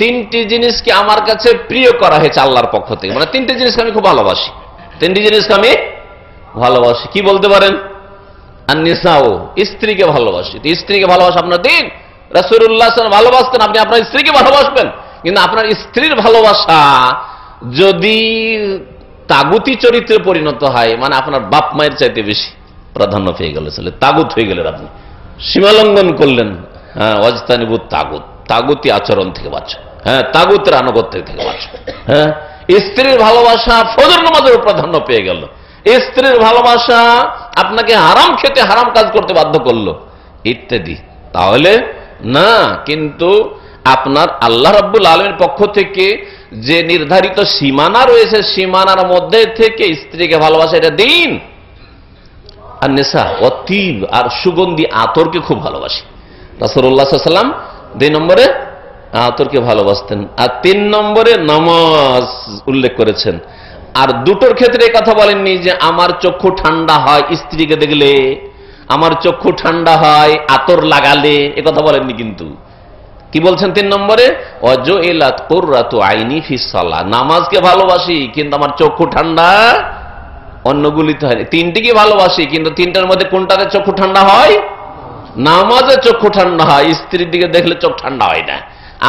তিনটি জিনিসকে আমার কাছে প্রিয় করা হয়েছে আল্লাহর পক্ষ থেকে, মানে তিনটি জিনিসকে আমি খুব ভালোবাসি, তিনটি জিনিসকে আমি ভালোবাসি। কি বলতে পারেন? আন-নিসাউ, স্ত্রীকে ভালোবাসি। স্ত্রীকে ভালোবাসা আপনার দিন। রাসূলুল্লাহ সাল্লাল্লাহু আলাইহি ওয়াসাল্লাম ভালোবাসতেন, আপনি আপনার স্ত্রীকে ভালোবাসবেন। কিন্তু আপনার স্ত্রীর ভালোবাসা যদি তাগুতি চরিত্রে পরিণত হয়, মানে আপনার বাপ মায়ের চাইতে বেশি প্রাধান্য পেয়ে গেল, চলে তাগুত হয়ে গেলেন, আপনি সীমালঙ্ঘন করলেন। হ্যাঁ, ওয়াজতানিবুত তাগুত, তাগুতি আচরণ থেকে বাঁচো। হ্যাঁ, তাগুতের আনুগত্য থেকে বাঁচো। হ্যাঁ, স্ত্রীর ভালোবাসা ফজর নামাজের প্রাধান্য পেয়ে গেল। স্ত্রীর ভালোবাসা আপনাকে হারাম খেতে, হারাম কাজ করতে বাধ্য করলো, ইত্যাদি। তাহলে না, কিন্তু আপনার আল্লাহ রাব্বুল আলামিনের পক্ষ থেকে যে নির্ধারিত সীমানা রয়েছে, সীমানার মধ্যে থেকে স্ত্রীকে ভালোবাসা, এটা দিন। আর নেশা ও তিল, আর সুগন্ধি আতরকে খুব ভালোবাসি। রাসূলুল্লাহ সাল্লাল্লাহু আলাইহি ওয়াসাল্লাম 2 নম্বরে আতরকে ভালোবাসতেন, আর 3 নম্বরে নামাজ উল্লেখ করেছেন। আর দুটোর ক্ষেত্রে এই কথা বলেননি যে আমার চক্ষু ঠান্ডা হয় স্ত্রীকে দেখলে, আমার চক্ষু ঠান্ডা হয় আতর লাগালে, এ কথা বলেননি। কিন্তু কি বলছেন 3 নম্বরে? ওয়াজুইলাত কুররাতু আইনি ফিস সালাহ, নামাজকে ভালোবাসি কিন্তু আমার চক্ষু ঠান্ডা অন্যগুলিতে হয়। তিনটিকে ভালোবাসি কিন্তু তিনটার মধ্যে কোনটাতে চক্ষু ঠান্ডা হয়? নামাজে চক্ষু ঠান্ডা হয়, স্ত্রীর দিকে দেখলে চোখ ঠান্ডা হয় না।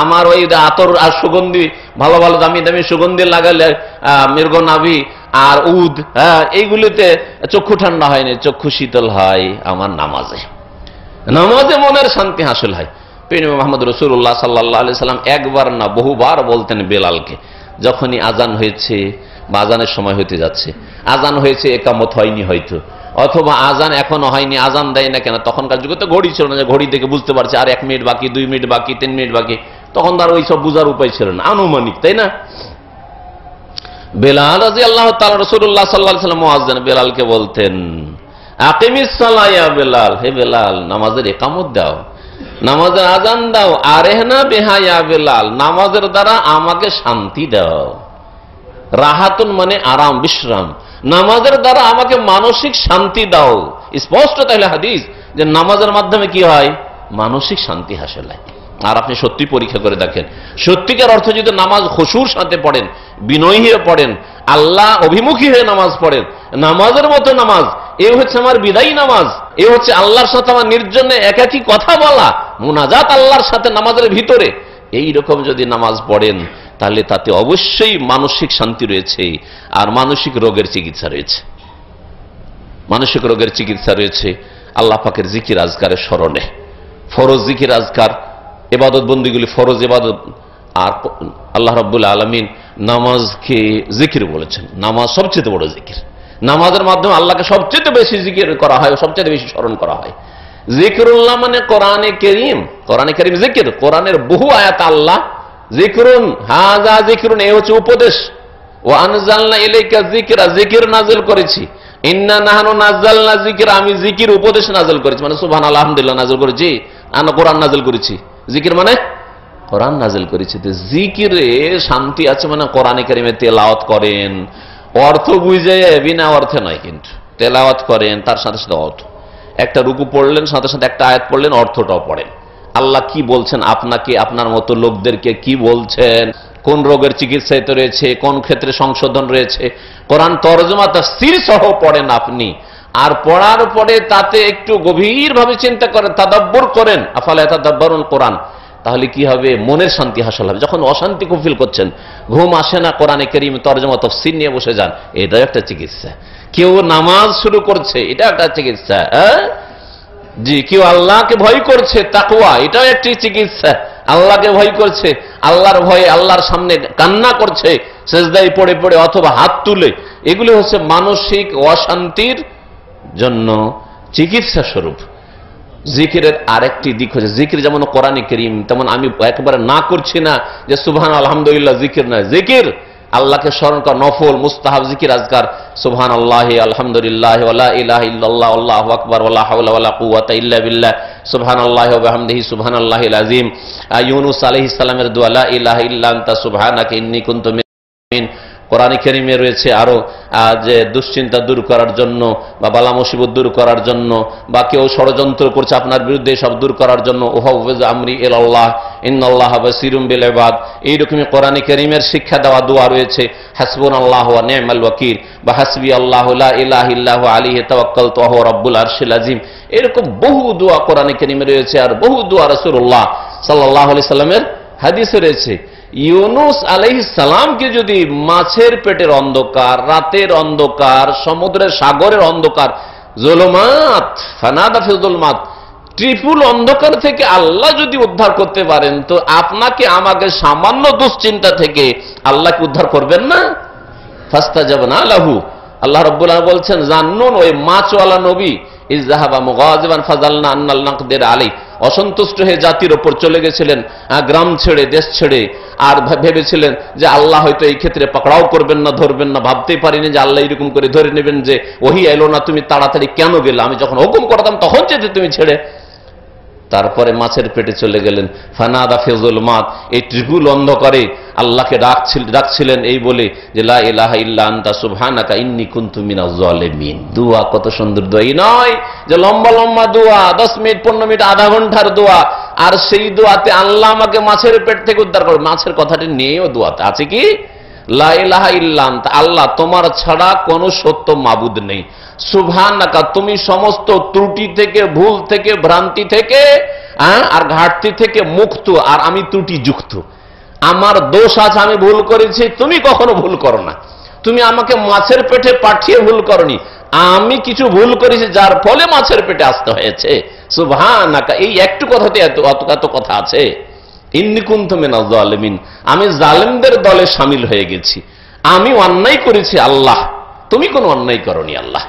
আমার ওই আতর আর সুগন্ধি, ভালো ভালো দামি দামি সুগন্ধি লাগালে, মৃগনাভি আর উদ, হ্যাঁ, এইগুলিতে চক্ষু ঠান্ডা হয়নি, চক্ষু শীতল হয় আমার নামাজে। নামাজে মনের শান্তি হাসিল হয়। মুহাম্মদ রাসূলুল্লাহ সাল্লাল্লাহু আলাইহি সাল্লাম একবার না বহুবার বলতেন বেলালকে, যখনই আজান হয়েছে বা আজানের সময় হতে যাচ্ছে, আজান হয়েছে একামত হয়নি হয়তো, অথবা আজান এখনো হয়নি, আজান দেয় না কেন, তখনকার যুগে তো ঘড়ি ছিল না যে ঘড়ি দেখে বুঝতে পারছে আর 1 মিনিট বাকি, 2 মিনিট বাকি, 3 মিনিট বাকি, তখন তার ওই সব বুঝার উপায় ছিল না, আনুমানিক, তাই না? বেলাল রাদিয়াল্লাহু তাআলা রাসূলুল্লাহ সাল্লাল্লাহু আলাইহি ওয়াসাল্লাম মুয়াজ্জিন বেলালকে বলতেন, আকিমিস সালাহ ইয়া বেলাল, হে বেলাল নামাজের ইকামত দাও, নামাজের আজান দাও। আরেহনা বিহা ইয়া বেলাল, নামাজের দ্বারা আমাকে শান্তি দাও। রাহাতুন মানে আরাম, বিশ্রাম, নামাজের দ্বারা আমাকে মানসিক শান্তি দাও। স্পষ্ট তাহলে হাদিস যে নামাজের মাধ্যমে কি হয়? মানসিক শান্তি হাসিল হয়। আর আপনি সত্যি পরীক্ষা করে দেখেন, সত্যিকার অর্থ যদি নামাজ খুশুর সাথে পড়েন, বিনয়ী হয়ে পড়েন, আল্লাহ অভিমুখী হয়ে নামাজ পড়েন, নামাজের মতো নামাজ, এ হচ্ছে আমার বিদায়ী নামাজ, এ হচ্ছে আল্লাহর সাথে আমার নির্জনে একাকী কথা বলা, মুনাজাত আল্লাহর সাথে নামাজের ভিতরে, এই রকম যদি নামাজ পড়েন তাহলে তাতে অবশ্যই মানসিক শান্তি রয়েছে, আর মানসিক রোগের চিকিৎসা রয়েছে। মানসিক রোগের চিকিৎসা রয়েছে আল্লাহ পাকের জিকির আজকারের স্মরণে। ফরজ জিকির আজকার, ইবাদত বন্দিগুলি ফরজ ইবাদত, আর আল্লাহ রাব্বুল আলামিন নামাজকে জিকির বলেছেন। নামাজ সবচেয়ে বড় জিকির। নামাজের মাধ্যমে আল্লাহকে সবচেয়ে বেশি জিকির করা হয়, সবচেয়ে বেশি স্মরণ করা হয়। জিকরুল্লাহ মানে কোরআনে কারীম, কোরআনে কারীম জিকির, কোরআনের বহু আয়াত আল্লাহ জিকরুন, হাযা জিকরুন, এই হচ্ছে উপদেশ। ওয়া আনজালনা ইলাইকা যিকরা, জিকির নাযিল করেছি। ইন্না নাহনু নাযালনা যিকরা, আমি জিকির উপদেশ নাযিল করেছি, মানে সুবহানাল্লাহ আলহামদুলিল্লাহ নাযিল করেছি, আমি কোরআন নাযিল করেছি। জিকির মানে কোরআন নাযিল করেছি। তো জিকিরে শান্তি আছে, মানে কোরআনে কারীমে তেলাওয়াত করেন, অর্থ বুঝে বিনা অর্থে নয়, কিন্তু তেলাওয়াত করেন, তার সাথে সাথে অর্থ, একটা রুকু পড়লেন, সাথে সাথে একটা আয়াত পড়লেন, অর্থটাও পড়েন। আল্লাহ কি বলছেন আপনাকে, আপনার মতো লোকদেরকে কি বলছেন, কোন রোগের চিকিৎসাতে রয়েছে, কোন ক্ষেত্রে সংশোধন রয়েছে, কোরআন তরজমা তাফসীর সহ পড়েন আপনি। আর পড়ার পরে তাতে একটু গভীরভাবে চিন্তা করেন, তাদাব্বুর করেন, আফালা ইয়াতাদাব্বারুন কোরআন, তাহলে কি হবে? মনের শান্তি হাসিল হবে। যখন অশান্তি খুব ফিল করছেন, ঘুম আসে না, কোরআনে কারীম তরজমা তাফসীর নিয়ে বসে যান, এটাও একটা চিকিৎসা। কেউ নামাজ শুরু করছে, এটা একটা চিকিৎসা। জি, কেউ আল্লাহকে ভয় করছে, তাকওয়া, এটাও একটি চিকিৎসা। আল্লাহকে ভয় করছে, আল্লাহর ভয়ে আল্লাহর সামনে কান্না করছে, সেজদায় পড়ে পড়ে অথবা হাত তুলে, এগুলি হচ্ছে মানসিক অশান্তির জন্য চিকিৎসা স্বরূপ। জিকিরের আরেকটি দিক হচ্ছে, জিকির যেমন কোরআনে কারীম, তেমন আমি একেবারে না করছি না যে সুবহান আলহামদুলিল্লাহ জিকির নয়। জিকির আল্লাহকে স্মরণ করা, নফল মুস্তাহাব জিকির আজকার, সুবহানাল্লাহি আলহামদুলিল্লাহি ওয়া লা ইলাহা ইল্লাল্লাহ আল্লাহু আকবার ওয়া লা হাওলা ওয়া লা কুওয়াতা ইল্লা বিল্লাহ সুবহানাল্লাহি ওয়া বিহামদিহি সুবহানাল্লাহিল আযীম। ইউনূস আলাইহিস সালামের দোয়া, লা ইলাহা ইল্লা আনতা সুবহানাকা ইন্নী কুনতু কোরআনে কারীমে রয়েছে আরো যে দুশ্চিন্তা দূর করার জন্য বা বালা মুসিবত দূর করার জন্য বা কেউ ষড়যন্ত্র করছে আপনার বিরুদ্ধে সব দূর করার জন্য উহাউযু আমরি ইলাল্লাহ ইন্নাল্লাহা বাসীরুম বিল ইবাদ, এইরকমই কোরআনে কারীমের শিক্ষা দেওয়া দোয়া রয়েছে হাসবুনাল্লাহু ওয়া নি'মাল ওয়াকিল বা হাসবিয়াল্লাহু লা ইলাহা ইল্লাহু আলাইহি তাওয়াক্কালতু ওয়া হুয়া রাব্বুল আরশিল আযীম। এরকম বহু দোয়া কোরআনে কারীমে রয়েছে, আর বহু দোয়া রাসূলুল্লাহ সাল্লাল্লাহু আলাইহি সাল্লামের হাদিসে রয়েছে। ইউনুস আলাইহিস সালামকে যদি মাছের পেটের অন্ধকার, রাতের অন্ধকার, সমুদ্রের সাগরের অন্ধকার, যুলুমাত ফানাদা ফি যুলুমাত, ত্রিপুল অন্ধকার থেকে আল্লাহ যদি উদ্ধার করতে পারেন, তো আপনাকে আমাকে সামান্য দুশ্চিন্তা থেকে আল্লাহ কি উদ্ধার করবেন না? ফাস্তাজাবনা লাহু, আল্লাহ রাব্বুল আলামিন বলছেন জান্নুন ওই মাছওয়ালা নবী ইযহাবা মুগাযিবান ফাজালনা আন্নাল নাকদির আলাই, অসন্তুষ্ট হয়ে জাতির ওপর চলে গেছিলেন, গ্রাম ছেড়ে দেশ ছেড়ে, আর ভেবেছিলেন যে আল্লাহ হয়তো এই ক্ষেত্রে পাকড়াও করবেন না, ধরবেন না। ভাবতেই পারিনি যে আল্লাহ এরকম করে ধরে নেবেন যে ওহী এলো না, তুমি তাড়াতাড়ি কেন গেলে, আমি যখন হুকুম করতাম তখন যেতে তুমি ছেড়ে। তারপরে মাছের পেটে চলে গেলেন। ফানাদা ফি যুলুমাত, এই ত্রিপুল অন্ধকারে আল্লাহকে ডাকছিলেন এই বলে যে লা ইলাহা ইল্লা আনতা সুবহানাকা ইন্নী কুনতু মিনাজ জালিমিন। দোয়া কত সুন্দর দোয়া, এই নয় যে লম্বা লম্বা দোয়া 10 মিনিট 15 মিনিট আধা ঘন্টার দোয়া, আর সেই দোয়াতে আল্লাহ আমাকে মাছের পেট থেকে উদ্ধার করবে, মাছের কথাটি নিয়েও দোয়াতে আছে কি লা ইলাহা ইল্লা আনতা, আল্লাহ তোমার ছাড়া কোনো সত্য মাবুদ নেই, সুবহানাকা তুমি সমস্ত ত্রুটি থেকে, ভুল থেকে, ভ্রান্তি থেকে আর ঘাটতি থেকে মুক্ত, আর আমি ত্রুটি যুক্ত, আমার দোষ আছে, আমি ভুল করেছি, তুমি কখনো ভুল করো না, তুমি আমাকে মাছের পেটে পাঠিয়ে ভুল করনি, আমি কিছু ভুল করেছি যার ফলে মাছের পেটে আসতে হয়েছে, সুবহানাকা। এই একটু কথাতে এত কথা আছে। ইন্নী কুনতু মিনাজ জালিমিন, আমি জালেমদের দলে শামিল হয়ে গেছি, আমি অন্যায় করেছি, আল্লাহ তুমি কোনো অন্যায় করনি, আল্লাহ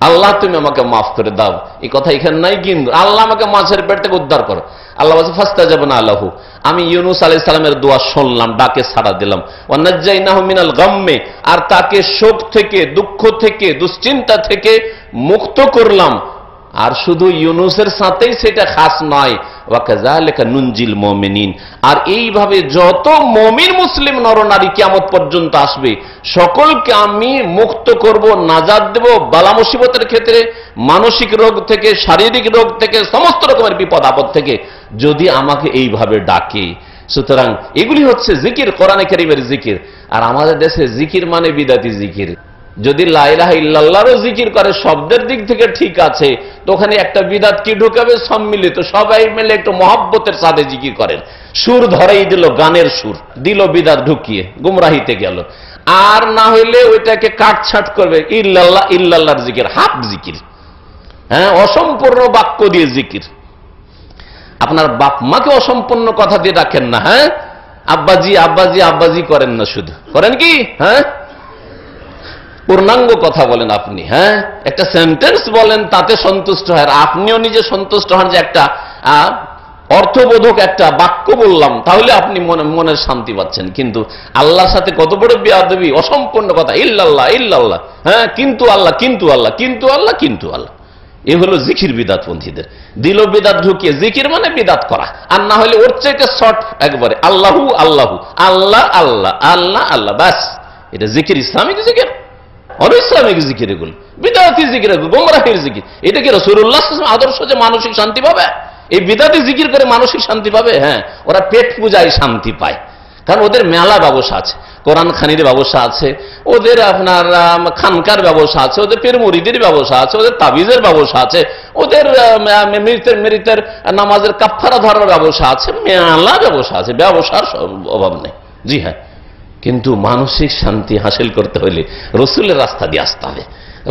আল্লাহ তুমি আমাকে মাফ করে দাও। এই কথা এখানে নাই, কিন্তু আল্লাহ আমাকে মাছের পেট থেকে উদ্ধার করো। আল্লাহ বলছে ফাস্তাজাবনা লাহু, আমি ইউনুস আলাইহিস সালামের দোয়া শুনলাম, ডাকে সাড়া দিলাম। ওয়া নাজ্জাইনাহু মিনাল গাম্মে, আর তাকে শোক থেকে, দুঃখ থেকে, দুশ্চিন্তা থেকে মুক্ত করলাম। আর শুধু ইউনুসের সাথেই সেটা খাস নয়, ওয়া কাযালিকা নুনজিল মুমিনিন, আর এইভাবে যত মুমিন মুসলিম নরনারী কিয়ামত পর্যন্ত আসবে সকলকে আমি মুক্ত করব, নাজাত দেব বালা মুসিবতের ক্ষেত্রে, মানসিক রোগ থেকে, শারীরিক রোগ থেকে, সমস্ত রকমের বিপদ আপদ থেকে, যদি আমাকে এইভাবে ডাকে। সুতরাং এগুলি হচ্ছে জিকির, কোরআনে কারীমের জিকির। আর আমাদের দেশে জিকির মানে বিদাতি জিকির। যদি লা ইলাহা ইল্লাল্লাহরও জিকির করে শব্দের দিক থেকে ঠিক আছে, তো ওখানে একটা বিদাত কি ঢুকাবে? সম্মিলিত সবাই মিলে একটু মহব্বতের সাথে জিকির করেন, সুর ধরেই দিল, গানের সুর দিল, বিদাত ঢুকিয়ে গুমরাহিতে গেল। আর না হইলে ওইটাকে কাটছাট করবে, ইল্লাল্লাহ ইল্লাল্লাহর জিকির, হাফ জিকির, অসম্পূর্ণ বাক্য দিয়ে জিকির। আপনার বাপ মাকে অসম্পূর্ণ কথা দিয়ে রাখেন না, আব্বাজি আব্বাজি আব্বাজি করেন না, শুধু করেন কি পূর্ণাঙ্গ কথা বলেন আপনি, একটা সেন্টেন্স বলেন, তাতে সন্তুষ্ট হয়, আর আপনিও নিজে সন্তুষ্ট হন যে একটা অর্থবোধক একটা বাক্য বললাম, তাহলে আপনি মনের শান্তি পাচ্ছেন। কিন্তু আল্লাহর সাথে কত বড় বেয়াদবি, অসম্পূর্ণ কথা, ইল্লাল্লাহ ইল্লাল্লাহ, কিন্তু আল্লাহ কিন্তু আল্লাহ কিন্তু আল্লাহ কিন্তু আল্লাহ। এ হলো জিকির বিদাতপন্থীদের, দিল বিদাত ঢুকিয়ে জিকির মানে বিদাত করা। আর না হলে ওর চাইতে শর্ট একবারে আল্লাহু আল্লাহু, আল্লাহ আল্লাহ আল্লাহ আল্লাহ, ব্যাস এটা জিকির, ইসলামিক জিকির, অনইসলামিক জিকির, এগুলো বিদাতি জিকির, গোমরাহির জিকির। এটা কি রাসূলুল্লাহ সাল্লাল্লাহু আলাইহি ওয়াসাল্লাম আদর্শ যে মানসিক শান্তি পাবে? এই বিদাতি জিকির করে মানসিক শান্তি পাবে? ওরা পেট পূজায় শান্তি পায়, কারণ ওদের মেলা ব্যবসা আছে, কোরআন খানির ব্যবসা আছে, ওদের আপনার খানকার ব্যবসা আছে, ওদের পীর মুরিদের ব্যবসা আছে, ওদের তাবিজের ব্যবসা আছে, ওদের মৃতের নামাজের কাফারা ধরার ব্যবসা আছে, মেলা ব্যবসা আছে, ব্যবসার অভাব নেই। জি হ্যাঁ, কিন্তু মানসিক শান্তি হাসিল করতে হলে রসুলের রাস্তা দিয়ে আসতে হবে।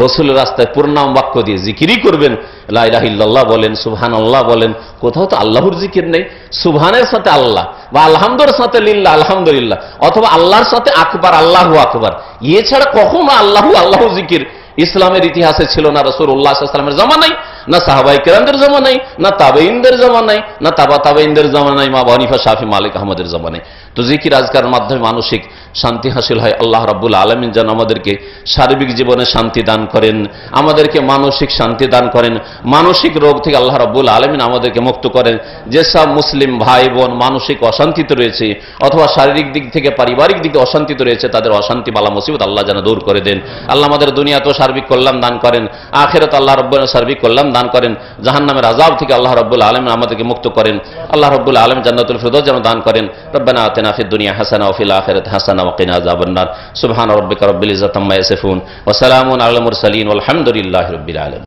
রসুলের রাস্তায় পূর্ণাম বাক্য দিয়ে জিকিরই করবেন, লা ইলাহা ইল্লাল্লাহ বলেন, সুবহানাল্লাহ বলেন। কোথাও তো আল্লাহর জিকির নেই, সুবহানের সাথে আল্লাহ বা আলহামদুর সাথে লিল্লাহ আলহামদুলিল্লাহ, অথবা আল্লাহর সাথে আকবার আল্লাহু আকবার, এছাড়া কখনো আল্লাহু আল্লাহু জিকির ইসলামের ইতিহাসে ছিল না, রাসূলুল্লাহ সাল্লাল্লাহু আলাইহি ওয়াসাল্লামের জামানায় না সাহাবায়ে কেরামদের জামানায়, না তাবেঈনদের জামানায়, না তাবেঈনদের জামানায়, মা আবু হানিফা, শাফি, মালিক, আহমদের জামানায়। তো জিকির আজকারের মাধ্যমে মানসিক শান্তি হাসিল হয়। আল্লাহ রাব্বুল আলামিন যেন আমাদেরকে সার্বিক জীবনে শান্তি দান করেন, আমাদেরকে মানসিক শান্তি দান করেন, মানসিক রোগ থেকে আল্লাহ রাব্বুল আলামিন আমাদেরকে মুক্ত করেন। যেসব মুসলিম ভাই বোন মানসিক অশান্তিতে রয়েছে অথবা শারীরিক দিক থেকে পারিবারিক দিকে অশান্তিতে রয়েছে, তাদের অশান্তি বালা মুসিবত আল্লাহ যেন দূর করে দেন। আল্লাহ আমাদের দুনিয়াতেও সার্বিক কল্যাণ দান করেন, আখিরাতে আল্লাহ রাব্বুল আলামিন সার্বিক কল্যাণ দান করেন, জাহান্নামের আযাব থেকে আল্লাহ রাব্বুল আলামিন আমাদেরকে মুক্ত করেন। আল্লাহ রাব্বুল আলামিন জান্নাতুল ফিরদাউস যেন দান করেন। রব্বানা আতিনা ফিদ দুনিয়া হাসানাহ ওয়া ফিল আখিরাতি হাসানাহ ওয়া কিনা আযাবান নার। সুবহানা রাব্বিকা রাব্বিল ইজ্জাতি আম্মা ইয়াসিফুন ওয়া সালামুন আলাল মুরসালিন ওয়া আলহামদুলিল্লাহি রাব্বিল আলামিন।